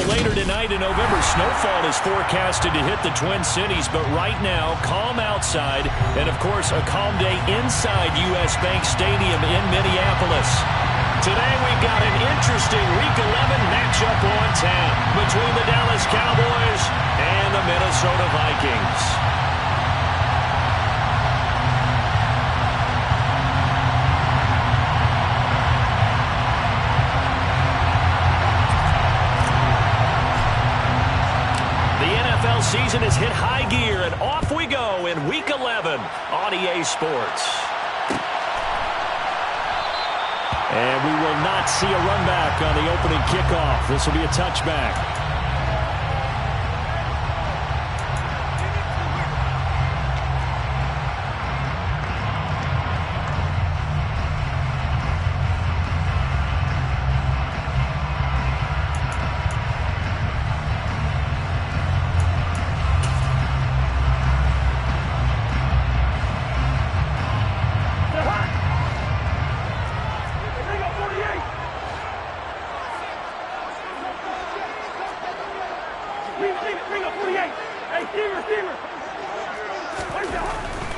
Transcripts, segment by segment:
later tonight in November, snowfall is forecasted to hit the Twin Cities, but right now, calm outside, and of course, a calm day inside U.S. Bank Stadium in Minneapolis. Today, we've got an interesting Week 11 matchup on tap between the Dallas Cowboys and the Minnesota Vikings. Season has hit high gear, and off we go in Week 11 on EA Sports. And we will not see a run back on the opening kickoff. This will be a touchback.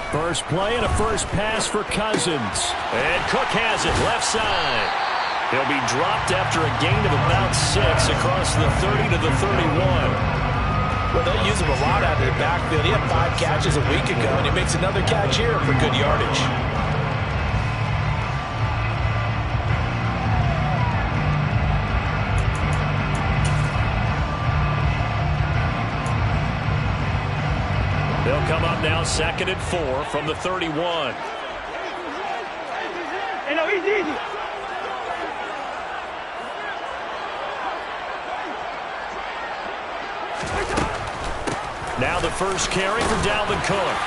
First play and a first pass for Cousins. And Cook has it left side. He'll be dropped after a gain of about 6 across the 30 to the 31. Well, they'll use him a lot out of the backfield. He had 5 catches a week ago, and he makes another catch here for good yardage. They'll come up now 2nd and 4 from the 31. Hey, no, easy. Now the first carry for Dalvin Cook.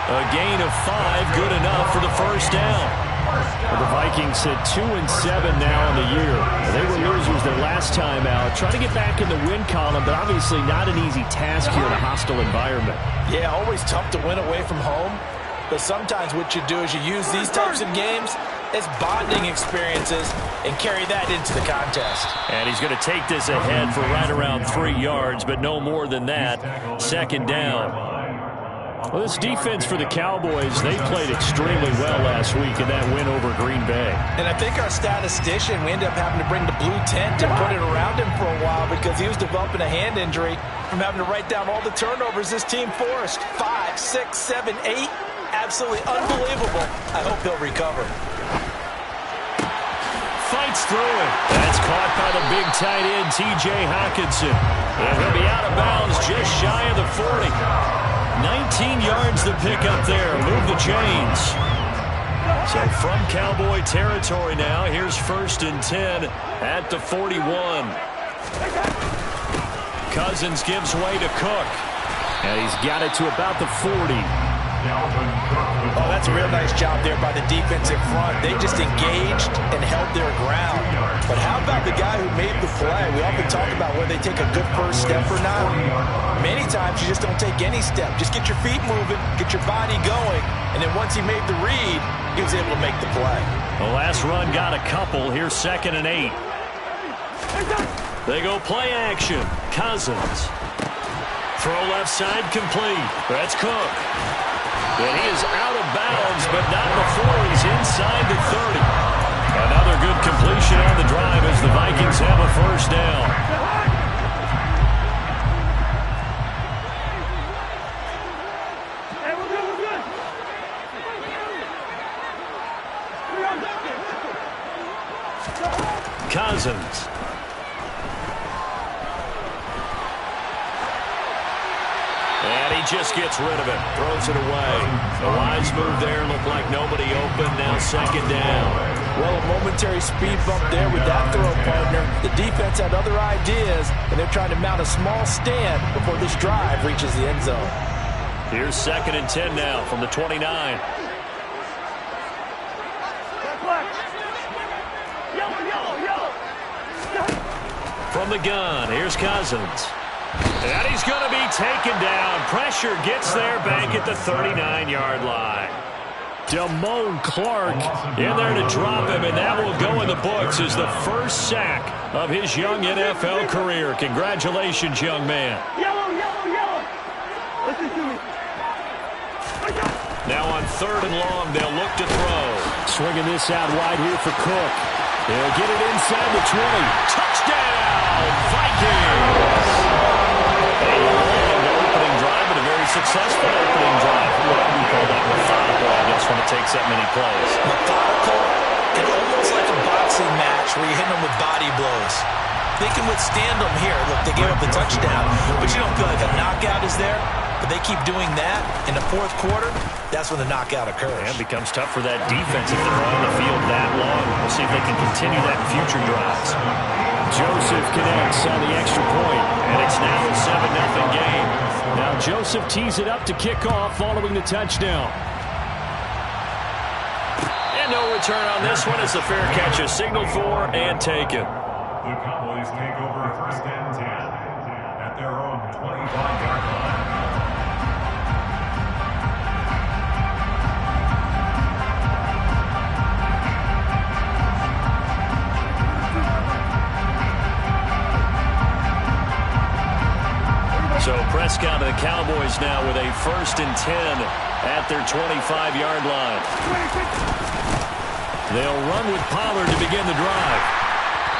A gain of 5, good enough for the first down. Well, the Vikings sit 2-7 now in the year. They were losers their last time out. Trying to get back in the win column, but obviously not an easy task here in a hostile environment. Yeah, always tough to win away from home. But sometimes what you do is you use these types of games as bonding experiences and carry that into the contest. And he's going to take this ahead for right around 3 yards, but no more than that. 2nd down. Well, this defense for the Cowboys, they played extremely well last week in that win over Green Bay. And I think our statistician, we ended up having to bring the blue tent and put it around him for a while because he was developing a hand injury from having to write down all the turnovers this team forced. 5, 6, 7, 8. Absolutely unbelievable. I hope he'll recover. Fights through it. That's caught by the big tight end, T.J. Hockenson. And he'll be out of bounds just shy of the 40. 19 yards to pick up there. Move the chains. So from Cowboy territory now, here's 1st and 10 at the 41. Cousins gives way to Cook. And he's got it to about the 40. Oh, that's a real nice job there by the defensive front. They just engaged and held their ground. But how about the guy who made the play? We often talk about whether they take a good first step or not. Many times you just don't take any step. Just get your feet moving, get your body going, and then once he made the read, he was able to make the play. The last run got a couple. Here's 2nd and 8. They go play action. Cousins. Throw left side complete. That's Cook. And he is out of bounds, but not before he's inside the 30. Another good completion on the drive as the Vikings have a first down. Hey, we're good. Cousins. And he just gets rid of it. Throws it away. A wise move there. Looked like nobody open. Now 2nd down. Well, a momentary speed bump there with that throw, partner. The defense had other ideas, and they're trying to mount a small stand before this drive reaches the end zone. Here's 2nd and 10 now from the 29. From the gun, here's Cousins. And he's going to be taken down. Pressure gets there back at the 39-yard line. Damone Clark in there to drop him, and that will go in the books as the first sack of his young NFL career. Congratulations, young man. Yellow, yellow, yellow. Listen to me. Now on 3rd and long, they'll look to throw. Swinging this out wide here for Cook. They'll get it inside the 20. Touchdown, Vikings! A long opening drive, but a very successful opening drive. What do you call that? Methodical, I guess, when it takes that many plays. Methodical and almost like a boxing match where you hit them with body blows. They can withstand them here. Look, they gave up the touchdown, but you don't feel like a knockout is there. But they keep doing that in the 4th quarter, that's when the knockout occurs. And it becomes tough for that defense if they're on the field that long. We'll see if they can continue that in future drives. Joseph connects on the extra point, and it's now a 7-0 game. Now Joseph tees it up to kick off following the touchdown. And no return on this one as the fair catch is signaled for and taken. The Cowboys take over 1st and 10 at their own 25-yard line. So Prescott and the Cowboys now with a 1st and 10 at their 25-yard line. They'll run with Pollard to begin the drive.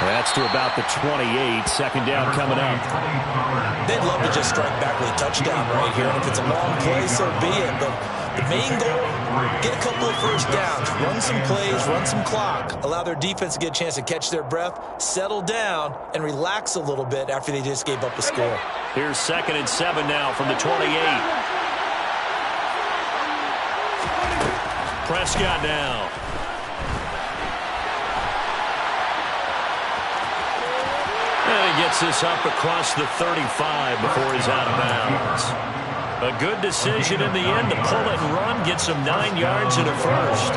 That's to about the 28. 2nd down coming up. They'd love to just strike back with a touchdown right here. And if it's a long play, so be it. But the main goal, get a couple of 1st downs, run some plays, run some clock, allow their defense to get a chance to catch their breath, settle down, and relax a little bit after they just gave up a score. Here's 2nd and 7 now from the 28. Prescott now. And he gets this up across the 35 before he's out of bounds. A good decision in the end to pull it and run, get some 9 yards and a 1st.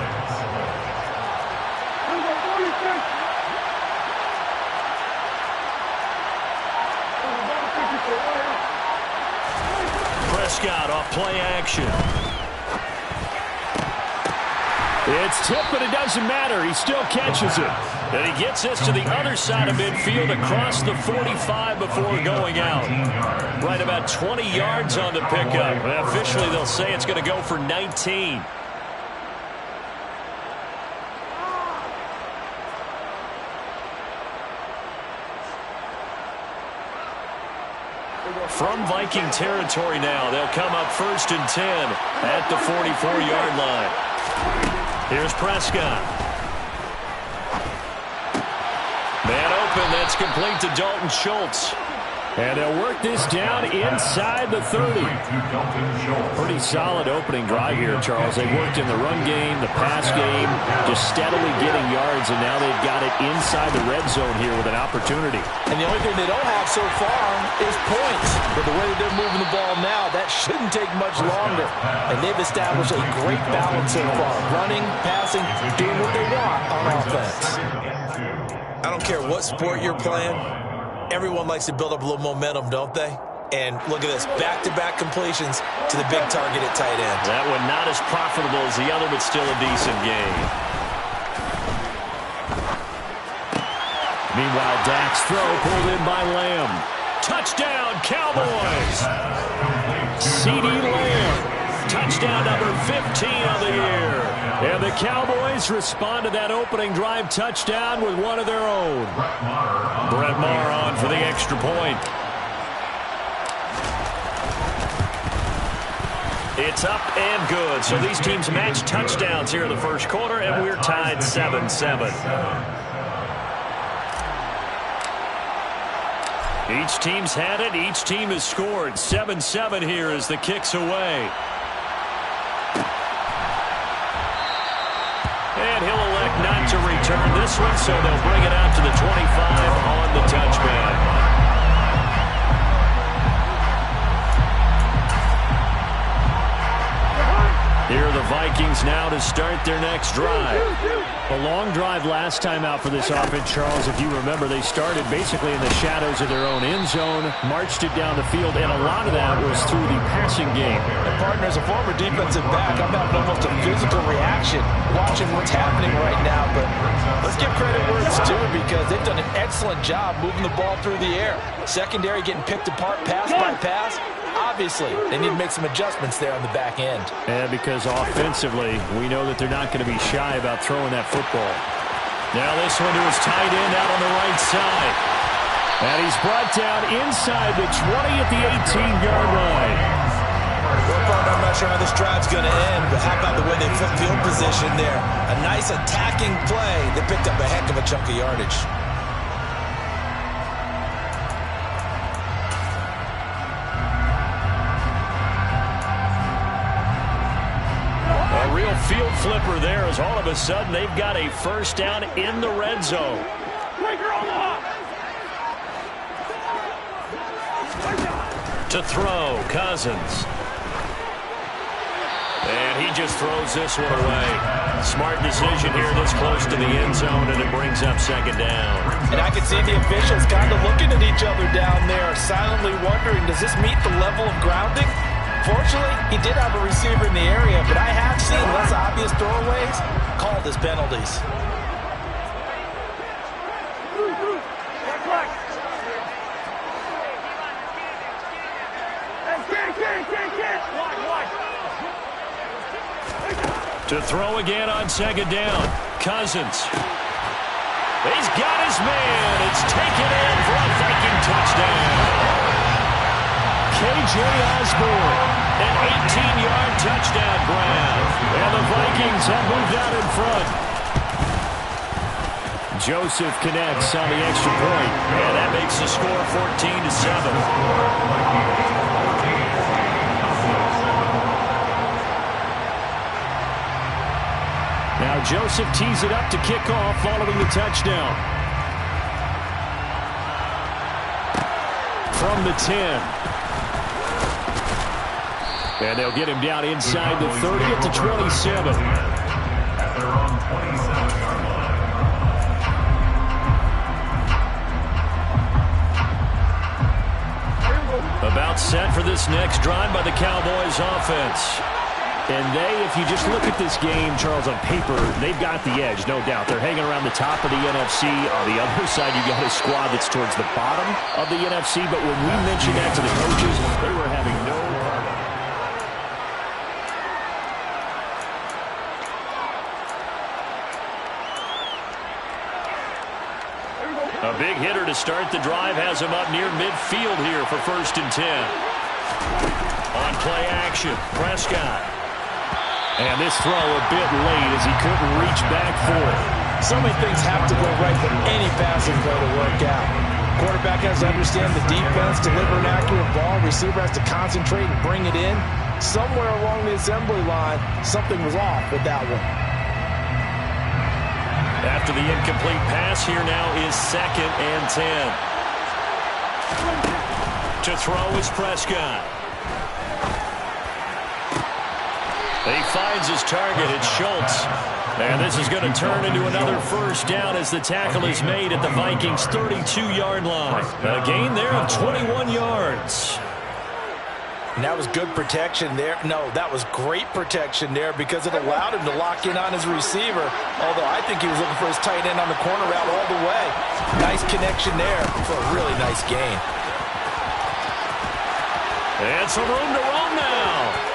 Prescott off play action. It's tipped, but it doesn't matter. He still catches it. And he gets this to the other side of midfield across the 45 before going out. Right about 20 yards on the pickup. Officially, they'll say it's going to go for 19. From Viking territory now, they'll come up 1st and 10 at the 44-yard line. Here's Prescott. Man open, that's complete to Dalton Schultz. And they'll work this down inside the 30. Pretty solid opening drive here, Charles. They worked in the run game, the pass game, just steadily getting yards, and now they've got it inside the red zone here with an opportunity. And the only thing they don't have so far is points. But the way that they're moving the ball now, that shouldn't take much longer. And they've established a great balance so far. Running, passing, doing what they want on offense. I don't care what sport you're playing. Everyone likes to build up a little momentum, don't they? And look at this, back-to-back completions to the big target at tight end. That one not as profitable as the other, but still a decent game. Meanwhile, Dak's throw pulled in by Lamb. Touchdown, Cowboys! C.D. Lamb. Touchdown number 15 of the year. And the Cowboys respond to that opening drive touchdown with one of their own. Brett Maher on for the extra point. It's up and good. So these teams match touchdowns here in the 1st quarter, and we're tied 7-7. Each team's had it. Each team has scored. 7-7 here as the kick's away. And he'll elect not to return this one, so they'll bring it out to the 25 on the touchback. Here are the Vikings now to to start their next drive. A long drive last time out for this offense, Charles. If you remember, they started basically in the shadows of their own end zone, marched it down the field, and a lot of that was through the passing game. And partner, as a former defensive back, I'm having almost a physical reaction watching what's happening right now. But let's give credit where it's due, because they've done an excellent job moving the ball through the air. Secondary getting picked apart pass by pass. Obviously, they need to make some adjustments there on the back end. And because offensively, we know that they're not going to be shy about throwing that football. Now this one to his tight end out on the right side. And he's brought down inside the 20 at the 18-yard line. Well, partner, I'm not sure how this drive's going to end, but how about the way they flip field position there? A nice attacking play. They picked up a heck of a chunk of yardage. A real field flipper there, as all of a sudden they've got a first down in the red zone. To throw, Cousins. And he just throws this one away. Smart decision here this close to the end zone, and it brings up second down. And I can see the officials kind of looking at each other down there, silently wondering, does this meet the level of grounding? Fortunately, he did have a receiver in the area, but I have seen less obvious throwaways called as penalties. To throw again on second down. Cousins. He's got his man. It's taken in for a Viking touchdown. K.J. Osborne, an 18-yard touchdown grab. And the Vikings have moved out in front. Joseph connects on the extra point. And that makes the score 14-7. Now Joseph tees it up to kick off following the touchdown. From the 10. And they'll get him down inside the 30 at the 27. At their own 27-yard line. About set for this next drive by the Cowboys offense. And they, if you just look at this game, Charles, on paper, they've got the edge, no doubt. They're hanging around the top of the NFC. On the other side, you got a squad that's towards the bottom of the NFC. But when we mentioned that to the coaches, they were having no part of it. A big hitter to start the drive has him up near midfield here for 1st and 10. On play action, Prescott. And this throw a bit late as he couldn't reach back for it. So many things have to go right for any passing play to work out. Quarterback has to understand the defense, deliver an accurate ball. Receiver has to concentrate and bring it in. Somewhere along the assembly line, something was off with that one. After the incomplete pass, here now is 2nd and 10. To throw is Prescott. He finds his target. It's Schultz. And this is going to turn into another first down as the tackle is made at the Vikings' 32-yard line. A gain there of 21 yards. And that was good protection there. No, that was great protection there because it allowed him to lock in on his receiver. Although I think he was looking for his tight end on the corner route all the way. Nice connection there for a really nice gain. And some room to run now.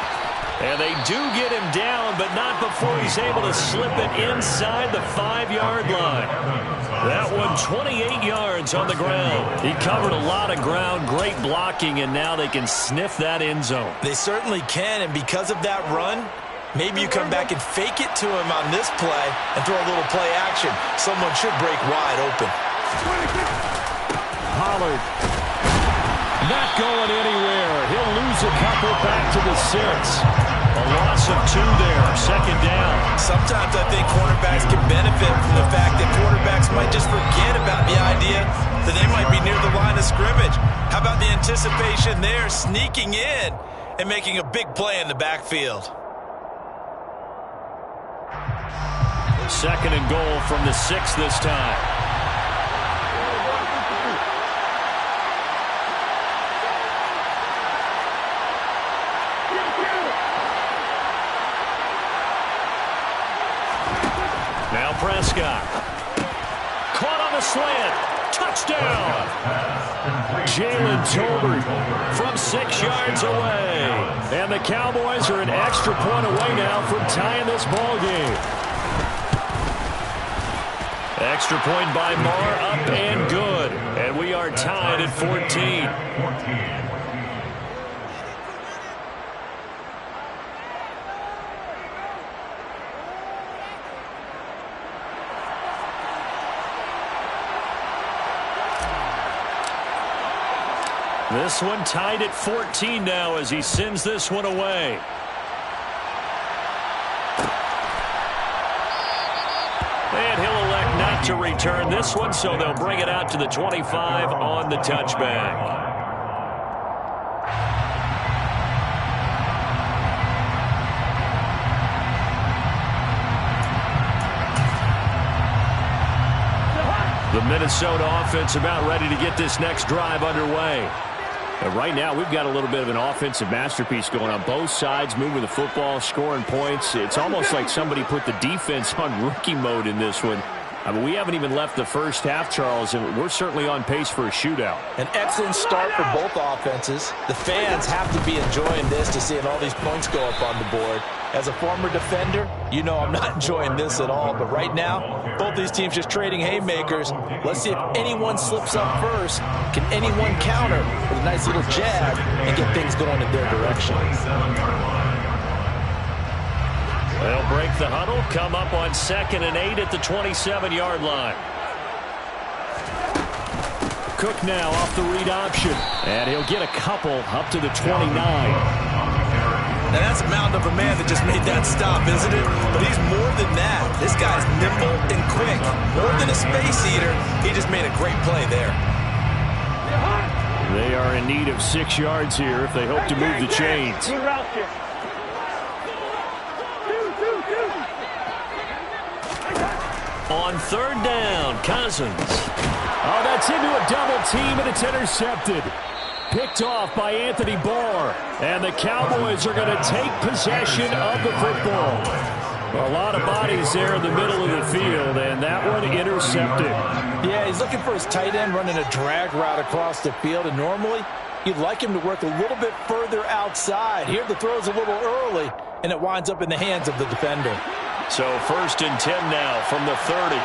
And they do get him down, but not before he's able to slip it inside the 5-yard line. That one 28 yards on the ground. He covered a lot of ground, great blocking, and now they can sniff that end zone. They certainly can, and because of that run, maybe you come back and fake it to him on this play and throw a little play action. Someone should break wide open. Pollard not going anywhere. He'll lose a couple back to the 6. A loss of 2 there, 2nd down. Sometimes I think cornerbacks can benefit from the fact that quarterbacks might just forget about the idea that they might be near the line of scrimmage. How about the anticipation there, sneaking in and making a big play in the backfield? Second and goal from the 6 this time. Now Prescott. Caught on the slant. Touchdown. Jalen Tolbert from 6 yards away. And the Cowboys are an extra point away now from tying this ball game. Extra point by Marr, up and good. And we are tied at 14. This one tied at 14 now as he sends this one away. And he'll elect not to return this one, so they'll bring it out to the 25 on the touchback. The Minnesota offense about ready to get this next drive underway. And right now, we've got a little bit of an offensive masterpiece going on both sides, moving the football, scoring points. It's almost like somebody put the defense on rookie mode in this one. I mean, we haven't even left the first half, Charles, and we're certainly on pace for a shootout. An excellent start for both offenses. The fans have to be enjoying this to seeing all these points go up on the board. As a former defender, you know I'm not enjoying this at all. But right now, both these teams just trading haymakers. Let's see if anyone slips up first. Can anyone counter with a nice little jab and get things going in their direction? They'll break the huddle, come up on 2nd and 8 at the 27-yard line. Cook now off the read option. And he'll get a couple up to the 29. Now that's a mountain of a man that just made that stop, isn't it? But he's more than that. This guy's nimble and quick. More than a space eater, he just made a great play there. They are in need of 6 yards here if they hope to move the chains. On 3rd down, Cousins. Oh, that's into a double team, and it's intercepted. Picked off by Anthony Barr. And the Cowboys are going to take possession of the football. A lot of bodies there in the middle of the field, and that one intercepted. Yeah, he's looking for his tight end running a drag route across the field, and normally you'd like him to work a little bit further outside. Here the throw's a little early, and it winds up in the hands of the defender. So 1st and 10 now from the 30.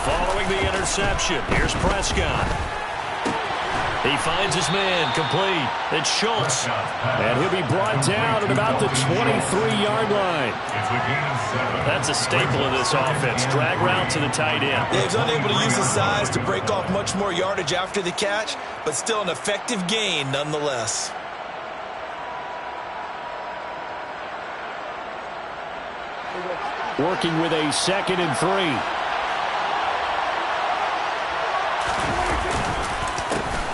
Following the interception, here's Prescott. He finds his man, complete. It's Schultz. And he'll be brought down at about the 23-yard line. That's a staple of this offense. Drag route to the tight end. Yeah, he's unable to use his size to break off much more yardage after the catch, but still an effective gain nonetheless. Working with a 2nd and 3.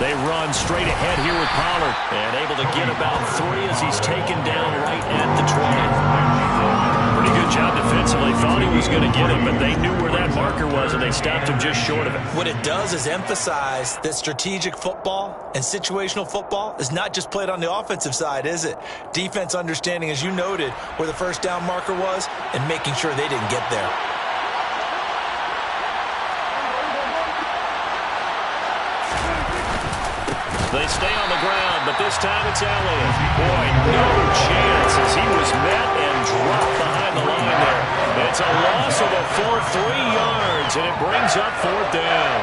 They run straight ahead here with Pollard. And able to get about 3 as he's taken down right at the 20. Pretty good job defensively. Thought he was going to get him, but they knew where that marker was, and they stopped him just short of it. What it does is emphasize that strategic football and situational football is not just played on the offensive side, is it? Defense understanding, as you noted, where the first down marker was and making sure they didn't get there. They stay on the ground, but this time it's Elliott. Boy, no chance as he was met and dropped behind the line there. It's a loss of a full 3 yards, and it brings up 4th down.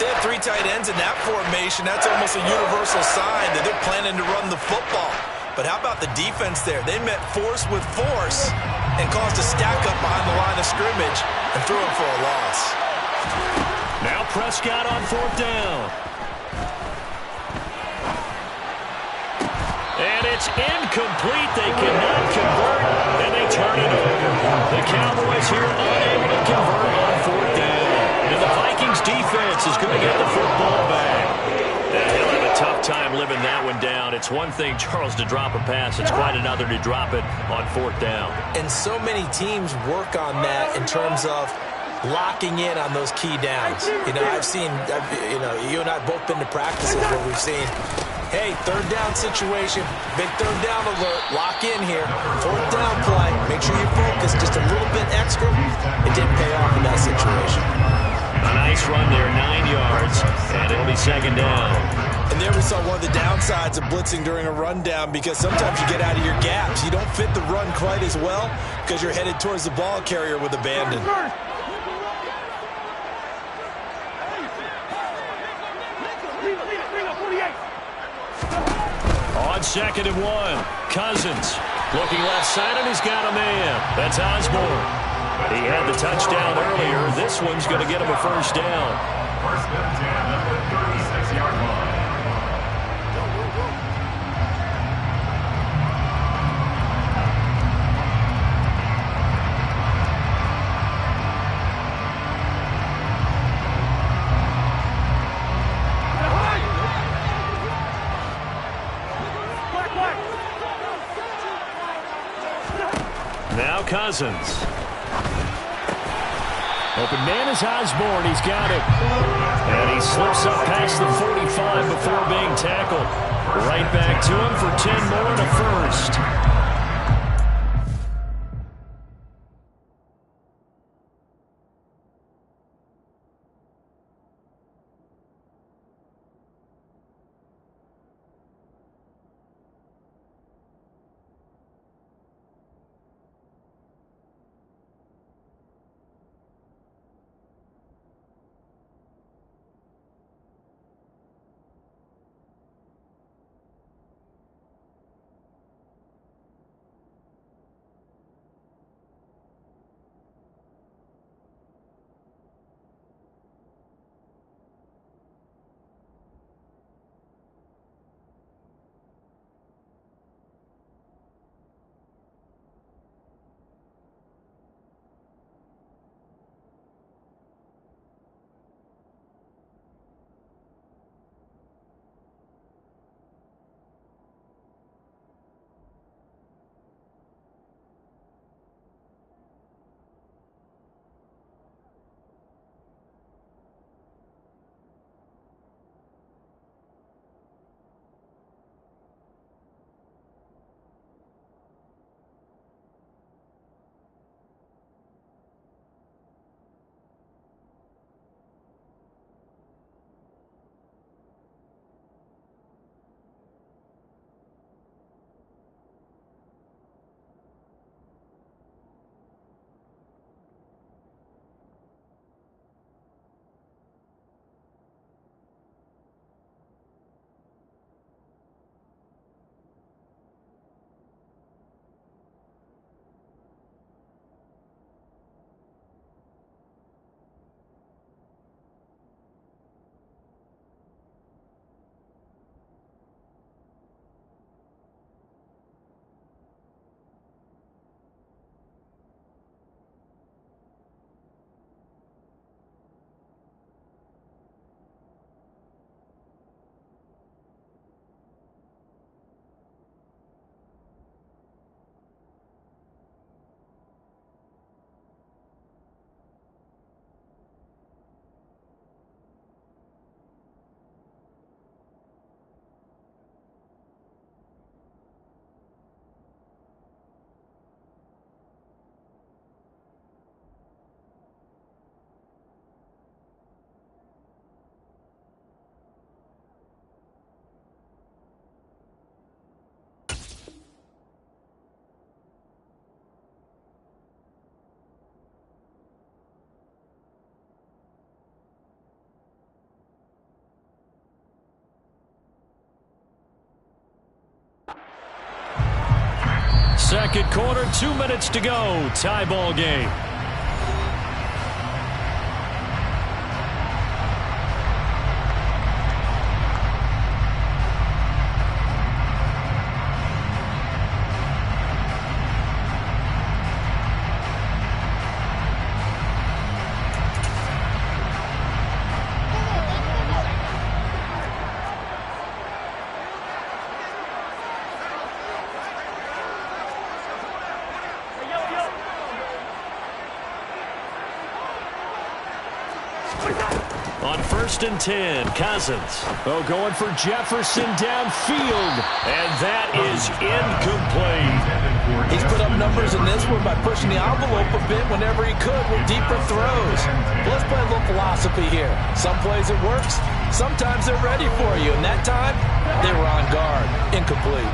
They had 3 tight ends in that formation. That's almost a universal sign that they're planning to run the football. But how about the defense there? They met force with force and caused a stack up behind the line of scrimmage and threw him for a loss. Now Prescott on 4th down. And it's incomplete. They cannot convert, and they turn it over. The Cowboys here unable to convert on 4th down. And the Vikings defense is going to get the football back. And he'll have a tough time living that one down. It's It's one thing, Charles, to drop a pass. It's quite another to drop it on 4th down. And so many teams work on that in terms of locking in on those key downs. You know, you and I have both been to practices where we've seen, hey, 3rd down situation, big 3rd down alert, lock in here, 4th down play, make sure you focus just a little bit extra. It didn't pay off in that situation. A nice run there, 9 yards, and it'll be 2nd down. And there we saw one of the downsides of blitzing during a rundown, because sometimes you get out of your gaps. You don't fit the run quite as well because you're headed towards the ball carrier with abandon. On 2nd and 1, Cousins looking left side, and he's got a man. That's Osborne. He had the touchdown earlier. This one's going to get him a 1st down. 1st and 10 at the 36-yard line. Now Cousins. Open man is Osborne. He's got it. And he slips up past the 45 before being tackled. Right back to him for 10 more and a 1st. Second quarter, 2 minutes to go. Tie ball game. On 1st and 10, Cousins. Oh, going for Jefferson downfield. And that is incomplete. He's put up numbers in this one by pushing the envelope a bit whenever he could with deeper throws. But let's play a little philosophy here. Some plays it works. Sometimes they're ready for you. And that time, they were on guard. Incomplete.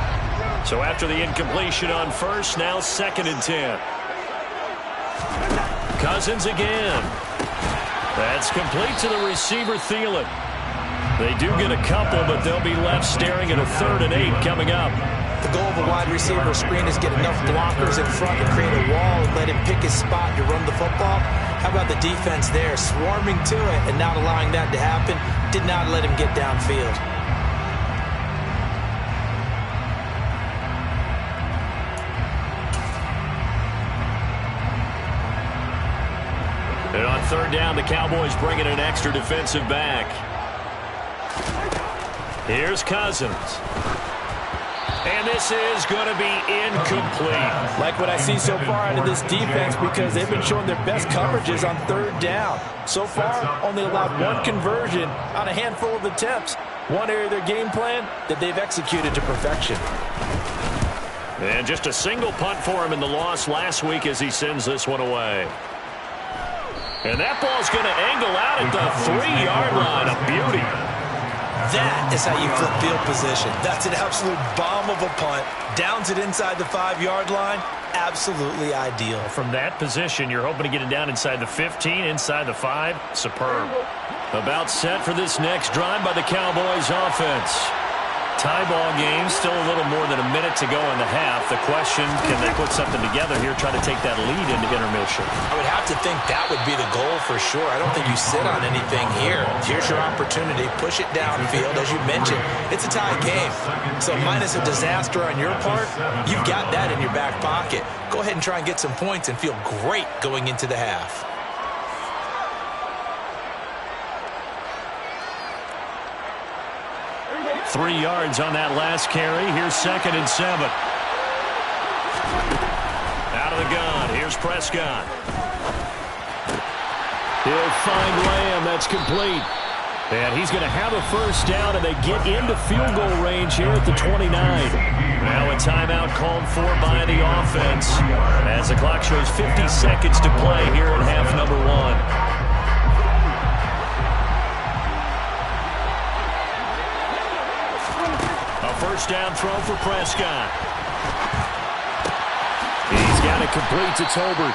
So after the incompletion on 1st, now 2nd and 10. Cousins again. That's complete to the receiver, Thielen. They do get a couple, but they'll be left staring at a 3rd and 8 coming up. The goal of a wide receiver screen is get enough blockers in front to create a wall and let him pick his spot to run the football. How about the defense there, swarming to it and not allowing that to happen? Did not let him get downfield. And on 3rd down, the Cowboys bring in an extra defensive back. Here's Cousins. And this is going to be incomplete. Like what I see so far out of this defense because they've been showing their best coverages on 3rd down. So far, only allowed 1 conversion on a handful of attempts. One area of their game plan that they've executed to perfection. And just a single punt for him in the loss last week as he sends this one away. And that ball's going to angle out at the 3-yard line. A beauty. That is how you flip field position. That's an absolute bomb of a punt. Downs it inside the 5-yard line. Absolutely ideal. From that position, you're hoping to get it down inside the 15, inside the 5. Superb. About set for this next drive by the Cowboys offense. Tie ball game, still a little more than a minute to go in the half. The question, can they put something together here, try to take that lead into intermission? I would have to think that would be the goal for sure. I don't think you sit on anything here. Here's your opportunity. Push it downfield. As you mentioned, it's a tie game. So minus a disaster on your part, you've got that in your back pocket. Go ahead and try and get some points and feel great going into the half. Three yards on that last carry. Here's 2nd and 7. Out of the gun. Here's Prescott. He'll find Lamb. That's complete. And he's going to have a 1st down, and they get into field goal range here at the 29. Now a timeout called for by the offense as the clock shows 50 seconds to play here in half number 1. First down throw for Prescott. He's got it complete to Tolbert.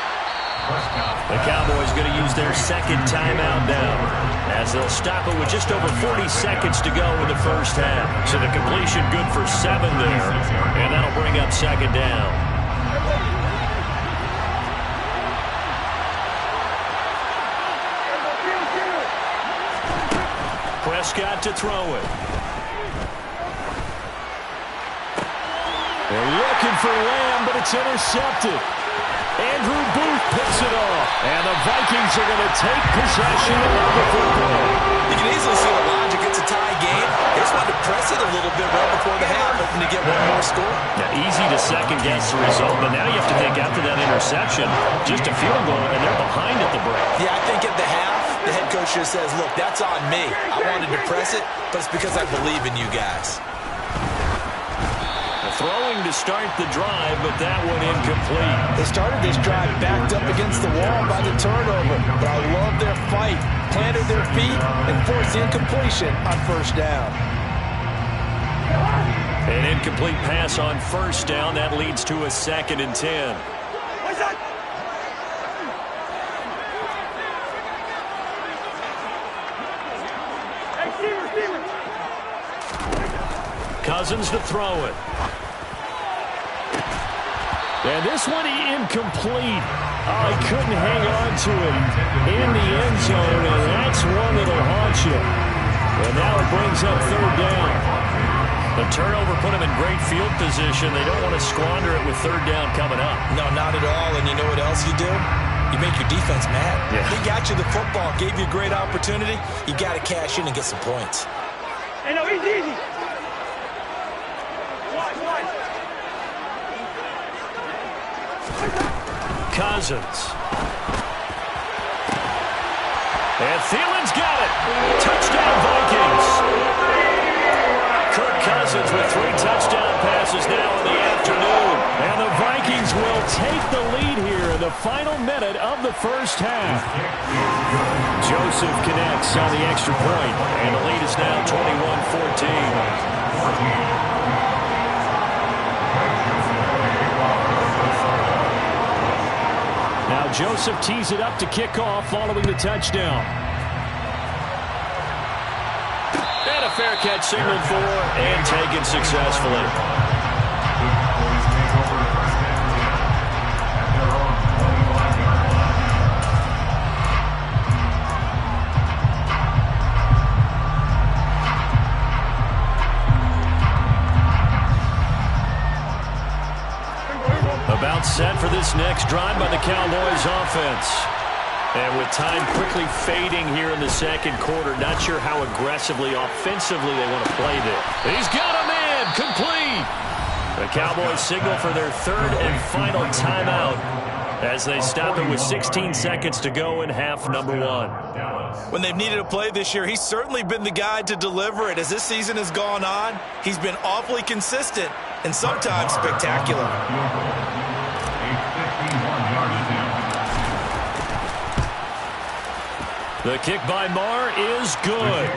The Cowboys going to use their 2nd timeout now as they'll stop it with just over 40 seconds to go in the first half. So the completion good for 7 there, and that'll bring up 2nd down. Prescott to throw it. They're looking for Lamb, but it's intercepted. Andrew Booth picks it off. And the Vikings are going to take possession of the football. You can easily see the logic. It's a tie game. They just wanted to press it a little bit right before the half, hoping to get one more score. Now, easy to second-guess the result, but now you have to think after that interception, just a field goal, and they're behind at the break. Yeah, I think at the half, the head coach just says, look, that's on me. I wanted to press it, but it's because I believe in you guys. Throwing to start the drive, but that one incomplete. They started this drive backed up against the wall by the turnover, but I love their fight. Planted their feet and forced the incompletion on 1st down. An incomplete pass on 1st down. That leads to a 2nd and 10. Cousins to throw it. And this one incomplete. Oh, he couldn't hang on to it in the end zone, and that's one that'll haunt you. And now it brings up 3rd down. The turnover put him in great field position. They don't want to squander it with 3rd down coming up. No, not at all. And you know what else you do? You make your defense mad. Yeah. He got you the football, gave you a great opportunity. You got to cash in and get some points. Hey, no, he's easy. Cousins. And Thielen's got it. Touchdown, Vikings. Kirk Cousins with 3 touchdown passes now in the afternoon. And the Vikings will take the lead here in the final minute of the first half. Joseph connects on the extra point, and the lead is now 21-14. Now Joseph tees it up to kick off following the touchdown. And a fair catch signaled for and taken successfully. About set for this next drive by the Cowboys offense. And with time quickly fading here in the second quarter, not sure how aggressively, offensively they want to play this. He's got a man, complete. The Cowboys signal for their third and final timeout as they stop it with 16 seconds to go in half number 1. When they've needed a play this year, he's certainly been the guy to deliver it. As this season has gone on, he's been awfully consistent and sometimes spectacular. The kick by Marr is good.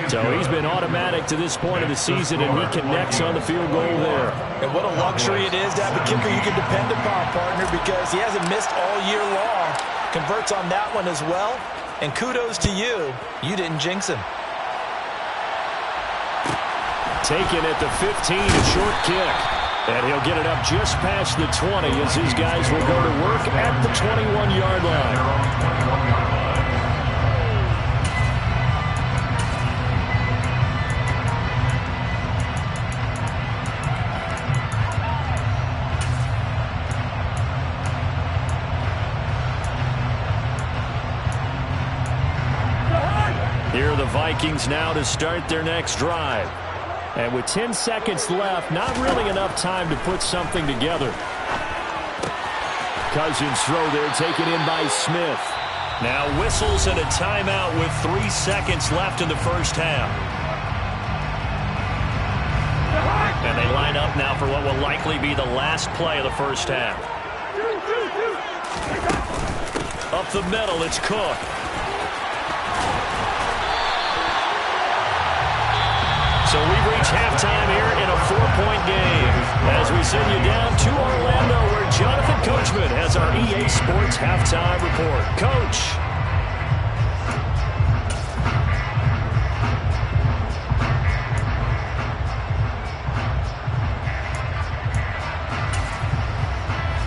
So he's been automatic to this point of the season, and he connects on the field goal there. And what a luxury it is to have a kicker you can depend upon, partner, because he hasn't missed all year long. Converts on that one as well. And kudos to you. You didn't jinx him. Taken at the 15, a short kick. And he'll get it up just past the 20 as his guys will go to work at the 21-yard line. Here are the Vikings now to start their next drive. And with 10 seconds left, not really enough time to put something together. Cousins throw there, taken in by Smith. Now whistles and a timeout with 3 seconds left in the first half. And they line up now for what will likely be the last play of the first half. Up the middle, it's Cook. So we've reached halftime here in a 4-point game as we send you down to Orlando where Jonathan Coachman has our EA Sports halftime report. Coach.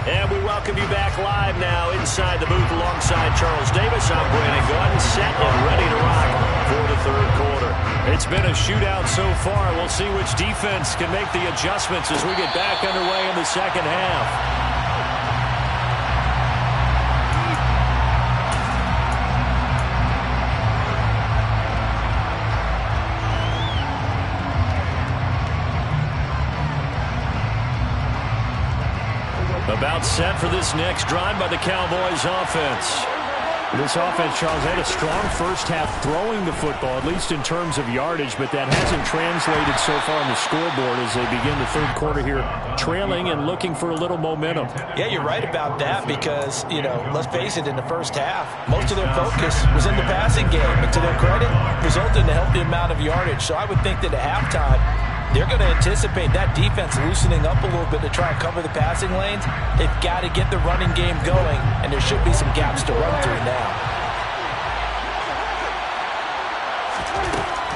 And we welcome you back live now inside the booth alongside Charles Davis. I'm Brandon Gordon, set and ready to rock for the third quarter. It's been a shootout so far. We'll see which defense can make the adjustments as we get back underway in the second half. About set for this next drive by the Cowboys offense. This offense, Charles, had a strong first half throwing the football, at least in terms of yardage, but that hasn't translated so far on the scoreboard as they begin the third quarter here, trailing and looking for a little momentum. Yeah, you're right about that because, let's face it, in the first half, most of their focus was in the passing game. And to their credit, resulted in a healthy amount of yardage. So I would think that at halftime, they're going to anticipate that defense loosening up a little bit to try and cover the passing lanes. They've got to get the running game going, and there should be some gaps to run through now.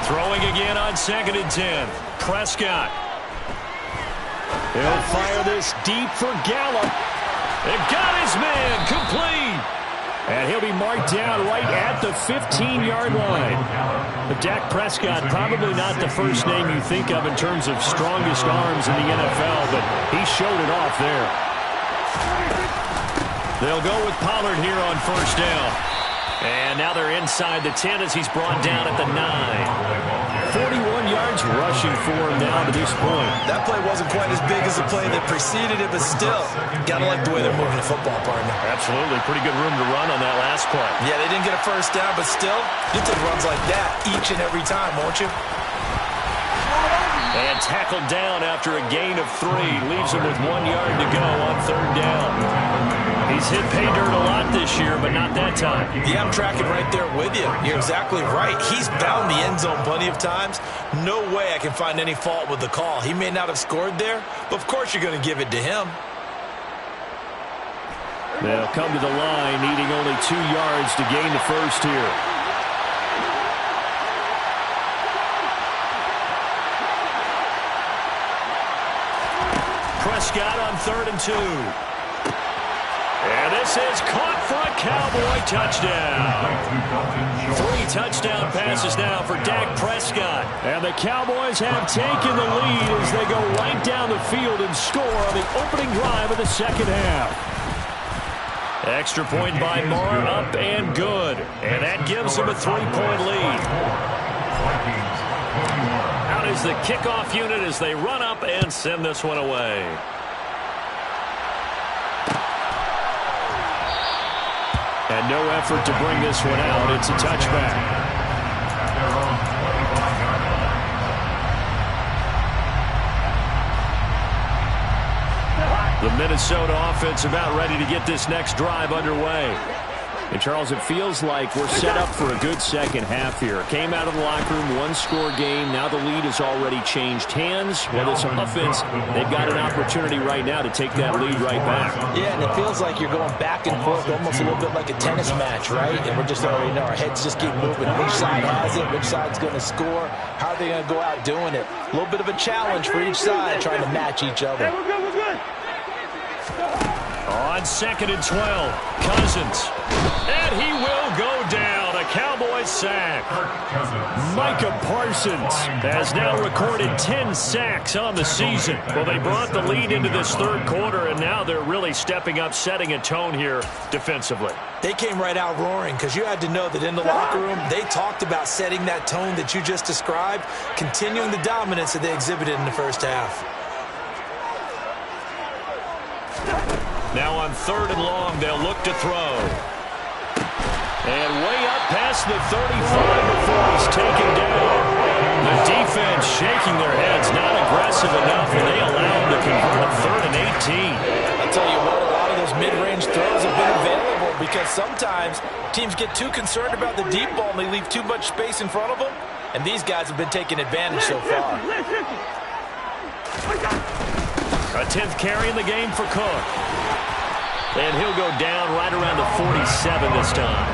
Throwing again on 2nd and 10. Prescott. He'll fire this deep for Gallup. They've got his man complete. And he'll be marked down right at the 15-yard line. But Dak Prescott, probably not the first name you think of in terms of strongest arms in the NFL, but he showed it off there. They'll go with Pollard here on first down. And now they're inside the 10 as he's brought down at the 9. 41 yards rushing for him now to this point. That play wasn't quite as big as the play that preceded it, but still, got to like the way they're moving the football, partner. Absolutely. Pretty good room to run on that last play. Yeah, they didn't get a first down, but still, you take runs like that each and every time, won't you? And tackled down after a gain of 3. Leaves him with 1 yard to go on 3rd down. He's hit pay dirt a lot this year, but not that time. Yeah, I'm tracking right there with you. You're exactly right. He's bound the end zone plenty of times. No way I can find any fault with the call. He may not have scored there, but of course you're going to give it to him. They'll come to the line, needing only 2 yards to gain the first here. Prescott on 3rd and 2. And this is caught for a Cowboy touchdown. 3 touchdown passes now for Dak Prescott. And the Cowboys have taken the lead as they go right down the field and score on the opening drive of the second half. Extra point by Marr, up and good. And that gives them a 3-point lead. Out is the kickoff unit as they run up and send this one away. And no effort to bring this one out. It's a touchback. The Minnesota offense about ready to get this next drive underway. And, Charles, it feels like we're set up for a good second half here. Came out of the locker room, 1-score game. Now the lead has already changed hands. Well, this offense, they've got an opportunity right now to take that lead right back. Yeah, and it feels like you're going back and forth, almost a little bit like a tennis match, right? And we're just already know our heads just keep moving. Which side has it? Which side's going to score? How are they going to go out doing it? A little bit of a challenge for each side, trying to match each other. On 2nd and 12, Cousins. And he will go down. A Cowboys sack. Micah Parsons has now recorded 10 sacks on the season. Well, they brought the lead into this 3rd quarter, and now they're really stepping up, setting a tone here defensively. They came right out roaring because you had to know that in the locker room, they talked about setting that tone that you just described, continuing the dominance that they exhibited in the first half. Now on 3rd and long, they'll look to throw. And way up past the 35 before he's taken down. The defense shaking their heads, not aggressive enough, and they allow him to convert a 3rd and 18. I'll tell you what, a lot of those mid-range throws have been available because sometimes teams get too concerned about the deep ball and they leave too much space in front of them, and these guys have been taking advantage so far. A 10th carry in the game for Cook. And he'll go down right around the 47 this time.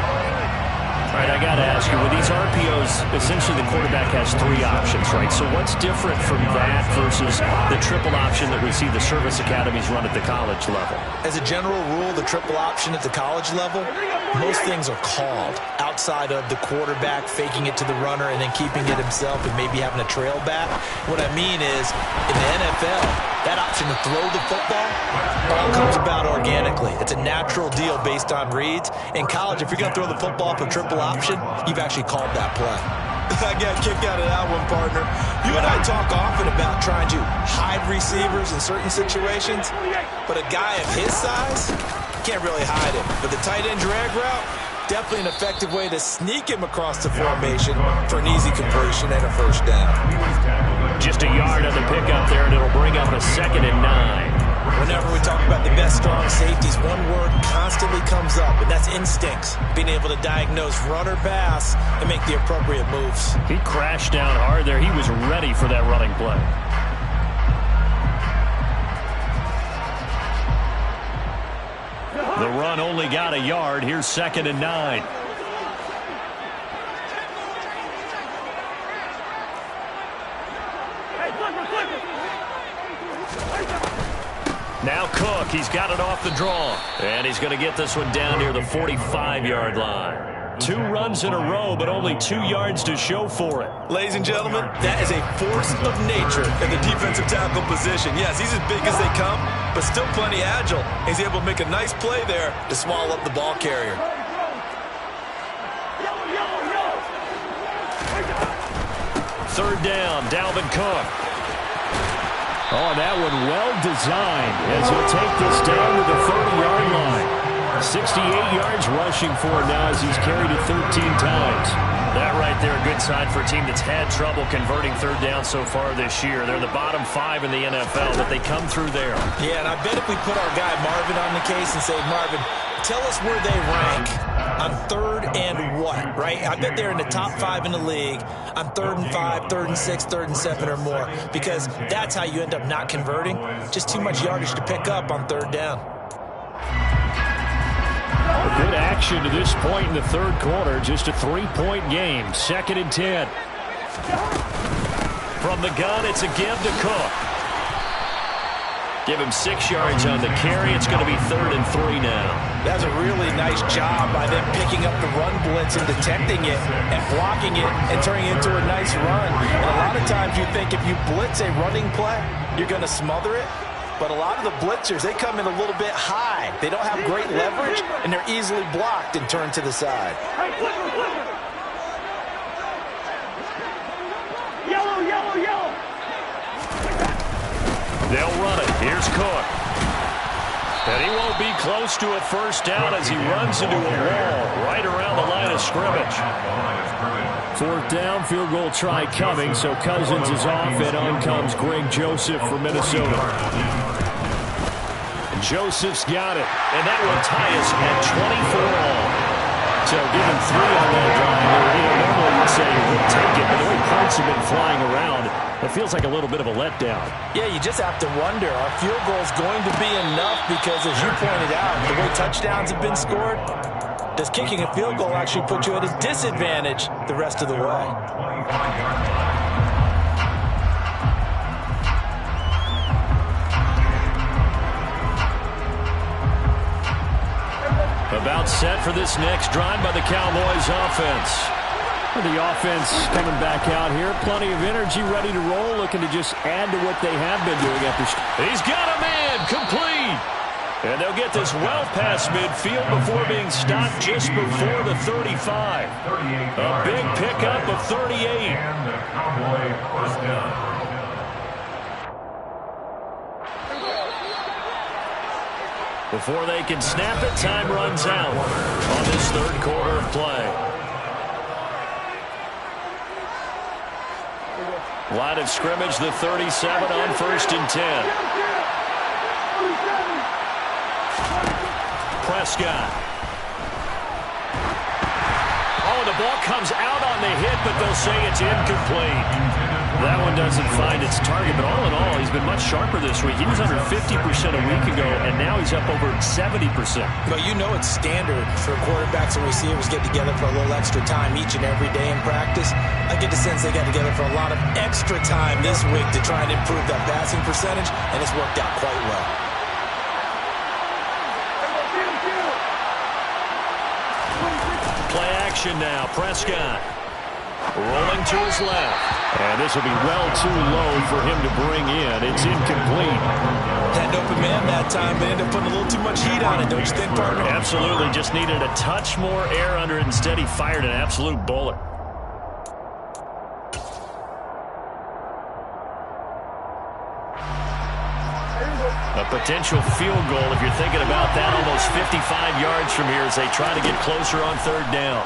All right, I got to ask you, with these RPOs, essentially the quarterback has 3 options, right? So what's different from that versus the triple option that we see the service academies run at the college level? As a general rule, the triple option at the college level, most things are called outside of the quarterback faking it to the runner and then keeping it himself and maybe having a trail back. What I mean is, in the NFL, that option to throw the football all comes about organically. It's a natural deal based on reads. In college, if you're going to throw the football for triple option, you've actually called that play. I got a kick out of that one, partner. You and I talk often about trying to hide receivers in certain situations, but a guy of his size can't really hide it. But the tight end drag route, definitely an effective way to sneak him across the formation for an easy completion and a first down. Just a yard on the pickup there, and it'll bring up a 2nd and 9. Whenever we talk about the best strong safeties, one word constantly comes up, and that's instincts. Being able to diagnose run or pass and make the appropriate moves. He crashed down hard there. He was ready for that running play. The run only got a yard. Here's 2nd and 9. Now Cook, he's got it off the draw. And he's going to get this one down near the 45-yard line. 2 runs in a row, but only 2 yards to show for it. Ladies and gentlemen, that is a force of nature in the defensive tackle position. Yes, he's as big as they come, but still plenty agile. He's able to make a nice play there to swallow up the ball carrier. third down. Dalvin Cook. Oh, that one well designed as he'll take this down to the 30-yard line. 68 yards rushing for him now as he's carried it 13 times. That right there, a good sign for a team that's had trouble converting third down so far this year. They're the bottom 5 in the NFL, but they come through there. Yeah, and I bet if we put our guy Marvin on the case and say, Marvin, tell us where they rank on third and what, right? I bet they're in the top 5 in the league on 3rd and 5, 3rd and 6, 3rd and 7 or more, because that's how you end up not converting. Just too much yardage to pick up on third down. A good action to this point in the third quarter. Just a 3-point game. 2nd and 10. From the gun, it's a give to Cook. Give him 6 yards on the carry. It's going to be 3rd and 3 now. That's a really nice job by them picking up the run blitz and detecting it and blocking it and turning it into a nice run. And a lot of times you think if you blitz a running play, you're going to smother it. But a lot of the blitzers, they come in a little bit high. They don't have great leverage, and they're easily blocked and turned to the side. Yellow, yellow, yellow. They'll run it. Here's Cook. And he won't be close to a first down as he runs into a wall right around the line of scrimmage. 4th down, field goal try coming, so Cousins is off, and on comes Greg Joseph from Minnesota. And Joseph's got it, and that will tie us at 24 all. So give him 3 on that drive. Normally you'd say we'll take it, but the way points have been flying around, it feels like a little bit of a letdown. Yeah, you just have to wonder, are field goals going to be enough? Because as you pointed out, the way touchdowns have been scored, does kicking a field goal actually put you at a disadvantage the rest of the way? About set for this next drive by the Cowboys offense. The offense coming back out here. Plenty of energy, ready to roll, looking to just add to what they have been doing after. He's got a man, complete. And they'll get this well past midfield before being stopped just before the 35. A big pickup of 38. And the Cowboy first down. Before they can snap it, time runs out on this third quarter of play. Line of scrimmage, the 37 on 1st and 10. Prescott. Oh, the ball comes out on the hit, but they'll say it's incomplete. That one doesn't find its target, but all in all, he's been much sharper this week. He was under 50% a week ago, and now he's up over 70%. But you know it's standard for quarterbacks and receivers get together for a little extra time each and every day in practice. I get the sense they got together for a lot of extra time this week to try and improve that passing percentage, and it's worked out quite well. Play action now. Prescott rolling to his left. And this will be well too low for him to bring in. It's incomplete. Had an open man that time, but ended up putting a little too much heat on it, don't you think, partner? Absolutely. Just needed a touch more air under it. Instead, he fired an absolute bullet. A potential field goal, if you're thinking about that, almost 55 yards from here as they try to get closer on third down.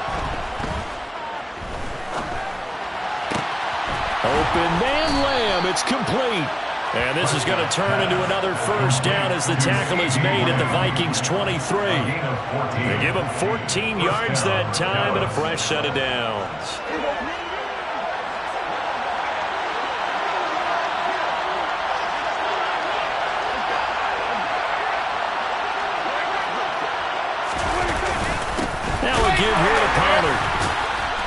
Open man, Lamb. It's complete. And this is going to turn into another first down as the tackle is made at the Vikings 23. They give them 14 yards that time and a fresh set of downs. Now a give here to Pollard.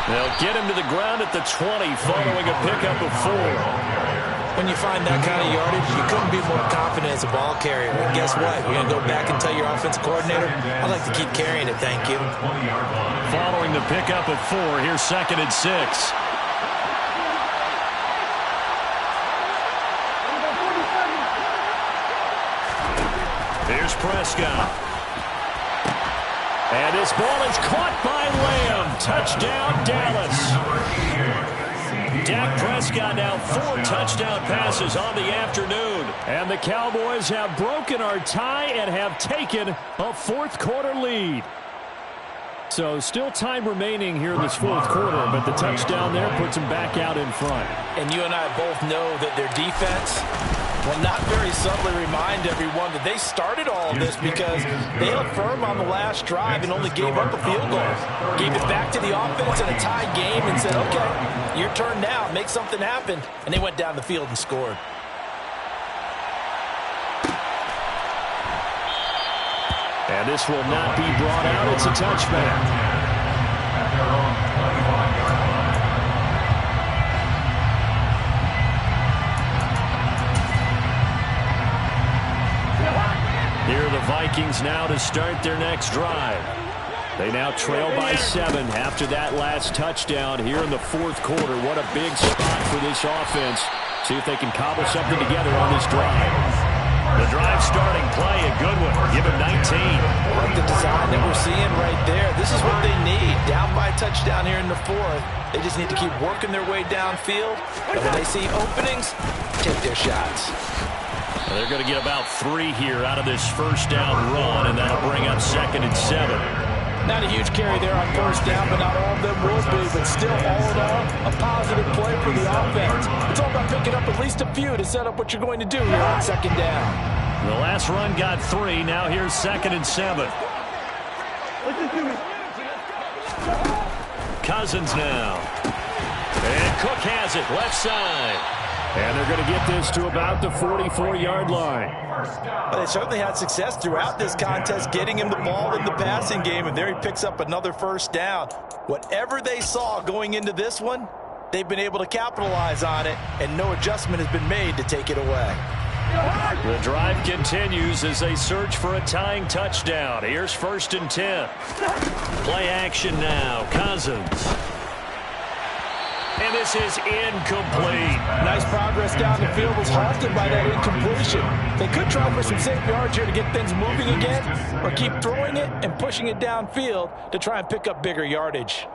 They'll get him to the ground at the 20 following a pickup of 4. When you find that kind of yardage, you couldn't be more confident as a ball carrier. And guess what? You're going to go back and tell your offensive coordinator, I'd like to keep carrying it, thank you. Following the pickup of 4, here's 2nd and 6. Here's Prescott. And this ball is caught by Lamb. Touchdown, Dallas. Dak Prescott now 4 touchdown passes on the afternoon. And the Cowboys have broken our tie and have taken a fourth-quarter lead. So still time remaining here in this fourth quarter, but the touchdown there puts them back out in front. And you and I both know that their defense will not very subtly remind everyone that they started all of this because they held firm on the last drive and only gave up a field goal. Gave it back to the offense in a tie game and said, okay, your turn now, make something happen. And they went down the field and scored. And this will not be brought out. It's a touchback. Here are the Vikings now to start their next drive. They now trail by 7 after that last touchdown here in the fourth quarter. What a big spot for this offense. See if they can cobble something together on this drive. The drive starting play, a good one. Give him 19. Like the design that we're seeing right there. This is what they need. Down by a touchdown here in the fourth. They just need to keep working their way downfield. And when they see openings, take their shots. Well, they're going to get about 3 here out of this first down run, and that'll bring up 2nd and 7. Not a huge carry there on first down, but not all of them will be. But still, all in all, a positive play for the offense. It's all about picking up at least a few to set up what you're going to do here on 2nd down. The last run got 3. Now here's 2nd and 7. Cousins now. And Cook has it, left side. And they're going to get this to about the 44-yard line. Well, they certainly had success throughout this contest, getting him the ball in the passing game, and there he picks up another first down. Whatever they saw going into this one, they've been able to capitalize on it, and no adjustment has been made to take it away. The drive continues as they search for a tying touchdown. Here's 1st and 10. Play action now. Cousins. And this is incomplete. Nice progress down the field was halted by that incompletion. They could try for some safe yards here to get things moving again, or keep throwing it and pushing it downfield to try and pick up bigger yardage.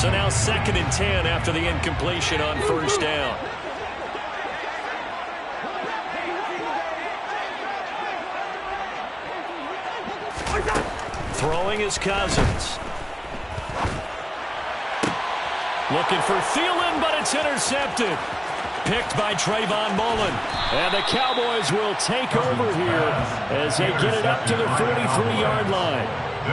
So now 2nd and 10 after the incompletion on first down. Throwing is Cousins. Looking for Thielen, but it's intercepted. Picked by Trayvon Mullen. And the Cowboys will take over here as they get it up to the 43-yard line.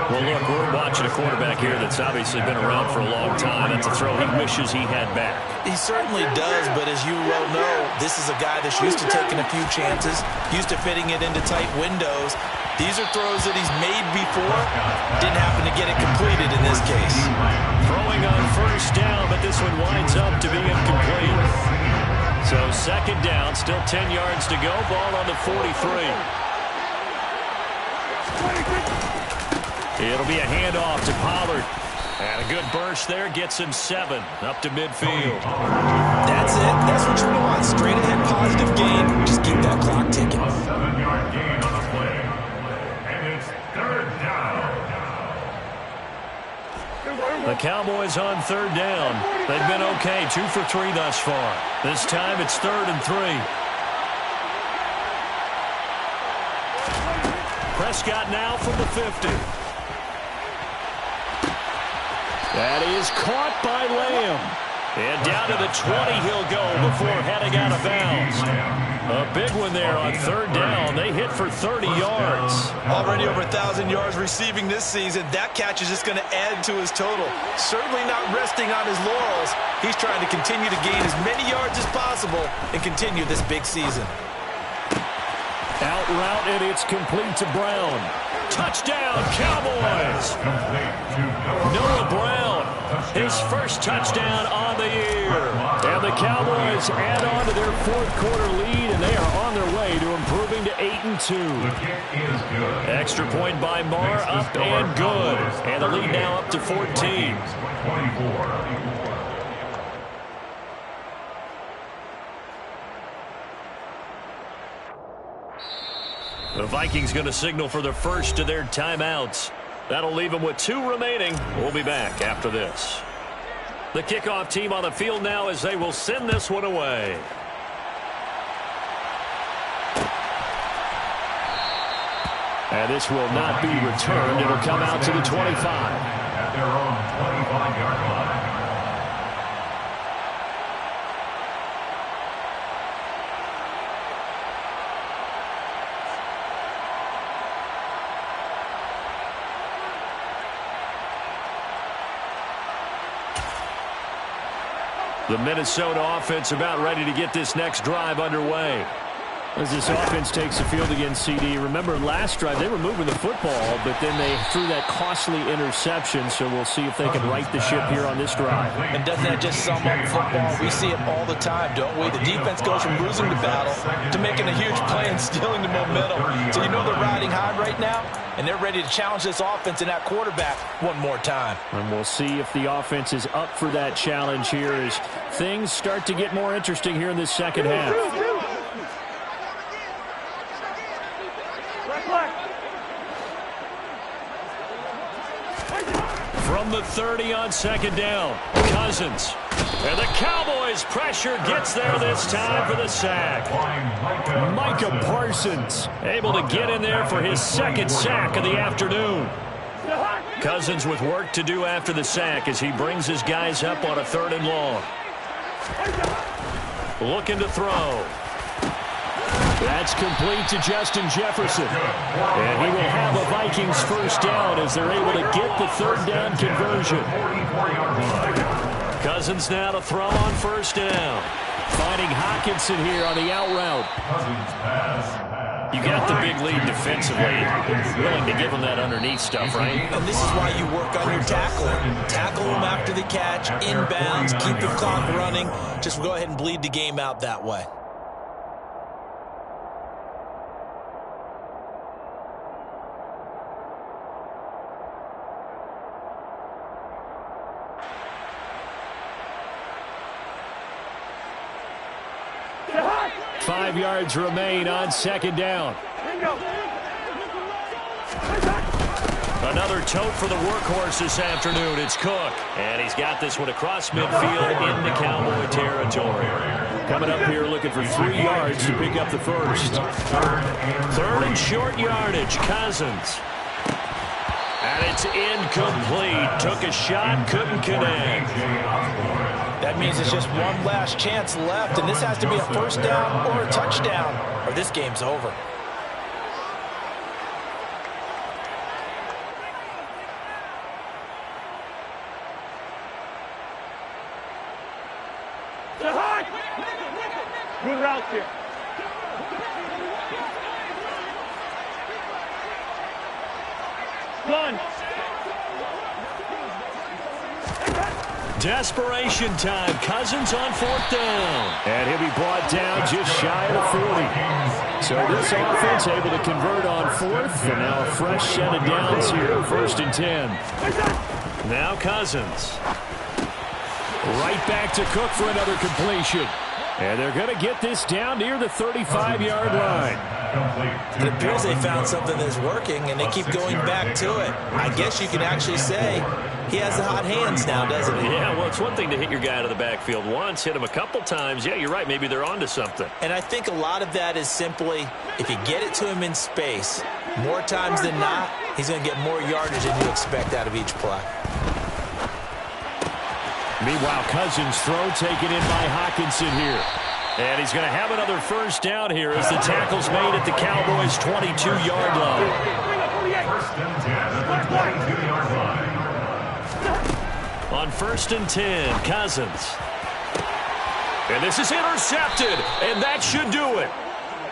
Well, look, we're watching a quarterback here that's obviously been around for a long time. That's a throw he wishes he had back. He certainly does, but as you well know, this is a guy that's used to taking a few chances, used to fitting it into tight windows. These are throws that he's made before. Didn't happen to get it completed in this case. Throwing on first down, but this one winds up to be incomplete. So 2nd down, still 10 yards to go. Ball on the 43. It'll be a handoff to Pollard. And a good burst there gets him 7 up to midfield. That's it. That's what you want. Straight ahead positive gain. Just keep that clock ticking. A 7-yard gain on the play. And it's 3rd down. The Cowboys on 3rd down. They've been okay, 2 for 3 thus far. This time it's 3rd and 3. Prescott now from the 50. That is caught by Lamb. And down to the 20 he'll go before heading out of bounds. A big one there on 3rd down. They hit for 30 yards. Already over 1,000 yards receiving this season. That catch is just going to add to his total. Certainly not resting on his laurels. He's trying to continue to gain as many yards as possible and continue this big season. Out route, and it's complete to Brown. Touchdown, Cowboys! Noah Brown, his first touchdown on the year. And the Cowboys add on to their 4th quarter lead, and they are on their way to improving to 8-2. Extra point by Marr, up and good. And the lead now up to 14. The Vikings going to signal for the first of their timeouts. That'll leave them with 2 remaining. We'll be back after this. The kickoff team on the field now as they will send this one away. And this will not be returned. It'll come out to the 25. At their own 25-yard line. The Minnesota offense about ready to get this next drive underway. As this offense takes the field against CD, remember last drive they were moving the football, but then they threw that costly interception, so we'll see if they can right the ship here on this drive. And doesn't that just sum up football? We see it all the time, don't we? The defense goes from losing the battle to making a huge play and stealing the momentum. So you know they're riding high right now, and they're ready to challenge this offense and that quarterback one more time. And we'll see if the offense is up for that challenge here as things start to get more interesting here in this second half. From the 30 on second down, Cousins. And the Cowboys pressure gets there this time for the sack. Micah Parsons able to get in there for his second sack of the afternoon. Cousins with work to do after the sack as he brings his guys up on a 3rd and long. Looking to throw. That's complete to Justin Jefferson. And he will have a Vikings first down as they're able to get the 3rd down conversion. Cousins now to throw on 1st down. Finding Hockenson here on the out route. You got the big lead defensively. Willing to give him that underneath stuff, right? And this is why you work on your tackling. Tackle him after the catch, inbounds, keep the clock running. Just go ahead and bleed the game out that way. Hot! 5 yards remain on second down. Another tote for the workhorse this afternoon. It's Cook. And he's got this one across midfield into Cowboy territory. Coming up here looking for 3 yards to pick up the first. 3rd and short yardage. Cousins. And it's incomplete. Took a shot, couldn't connect. That means it's just one last chance left, and this has to be a first down or a touchdown, or this game's over. Good route here. Gun. Desperation time. Cousins on 4th down. And he'll be brought down just shy of the 40. So this offense able to convert on 4th, and now a fresh set of downs here, 1st and 10. Now Cousins. Right back to Cook for another completion. And they're going to get this down near the 35-yard line. It appears they found something that's working, and they keep going back to it. I guess you can actually say he has the hot hands now, doesn't he? Yeah, well, it's one thing to hit your guy out of the backfield once, hit him a couple times. Yeah, you're right. Maybe they're onto something. And I think a lot of that is simply if you get it to him in space, more times than not, he's going to get more yardage than you expect out of each play. Meanwhile, Cousins' throw taken in by Hockenson here. And he's going to have another first down here as the tackle's made at the Cowboys' 22-yard line. 1st and 10 at the 22-yard line. On 1st and 10, Cousins. And this is intercepted, and that should do it.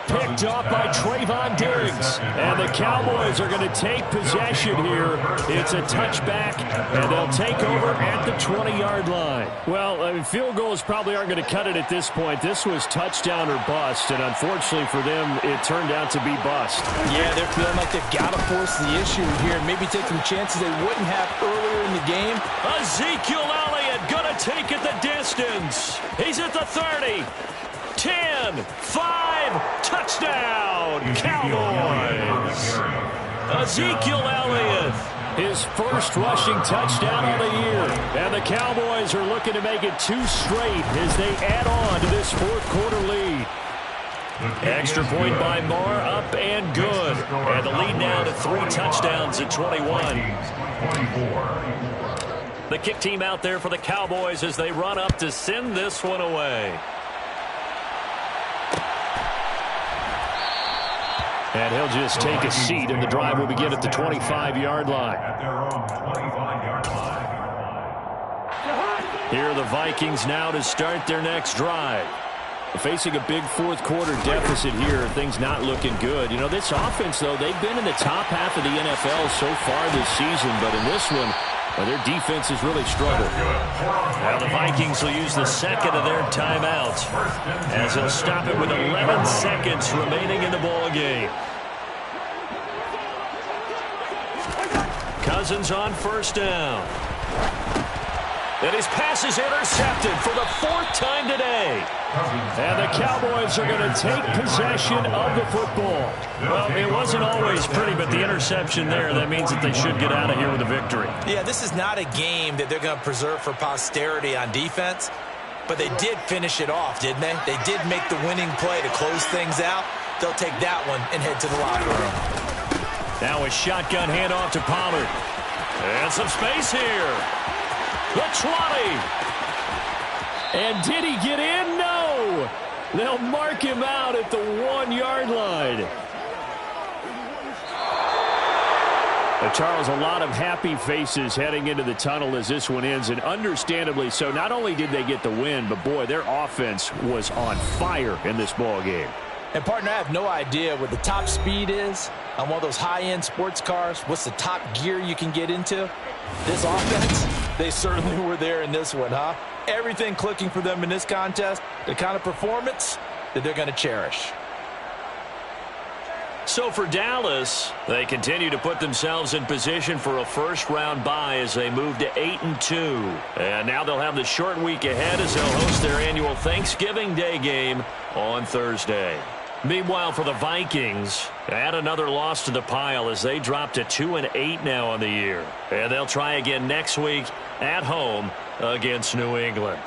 Picked off by Trayvon Diggs. And the Cowboys are going to take possession here. It's a touchback, and they'll take over at the 20-yard line. Well, I mean, field goals probably aren't going to cut it at this point. This was touchdown or bust, and unfortunately for them, it turned out to be bust. Yeah, they're feeling like they've got to force the issue here and maybe take some chances they wouldn't have earlier in the game. Ezekiel Elliott going to take it the distance. He's at the 30. 10, 5, touchdown, Cowboys. Ezekiel Elliott His first rushing touchdown of the year. And the Cowboys are looking to make it 2 straight as they add on to this fourth quarter lead. Extra point by Marr, up and good. And the lead now to 3 touchdowns at 21. The kick team out there for the Cowboys as they run up to send this one away. And he'll just take a seat, and the drive will begin at the 25-yard line. At their own 25-yard line. Here are the Vikings now to start their next drive. Facing a big fourth quarter deficit here, things not looking good. You know, this offense, though, they've been in the top half of the NFL so far this season, but in this one, their defense has really struggled. Now the Vikings will use the second of their timeouts as they'll stop it with 11 seconds remaining in the ball game. Cousins on first down. And his pass is intercepted for the 4th time today. And the Cowboys are going to take possession of the football. Well, it wasn't always pretty, but the interception there, that means that they should get out of here with a victory. Yeah, this is not a game that they're going to preserve for posterity on defense, but they did finish it off, didn't they? They did make the winning play to close things out. They'll take that one and head to the locker room. Now a shotgun handoff to Pollard. And some space here. The 20. And did he get in? No. They'll mark him out at the 1-yard line. Charles, a lot of happy faces heading into the tunnel as this one ends, and understandably so. Not only did they get the win, but, boy, their offense was on fire in this ball game. And, partner, I have no idea what the top speed is on one of those high-end sports cars. What's the top gear you can get into? This offense, they certainly were there in this one, huh? Everything clicking for them in this contest, the kind of performance that they're going to cherish. So for Dallas, they continue to put themselves in position for a first-round bye as they move to 8-2. And now they'll have the short week ahead as they'll host their annual Thanksgiving Day game on Thursday. Meanwhile, for the Vikings, add another loss to the pile as they drop to 2-8 now on the year. And they'll try again next week at home against New England.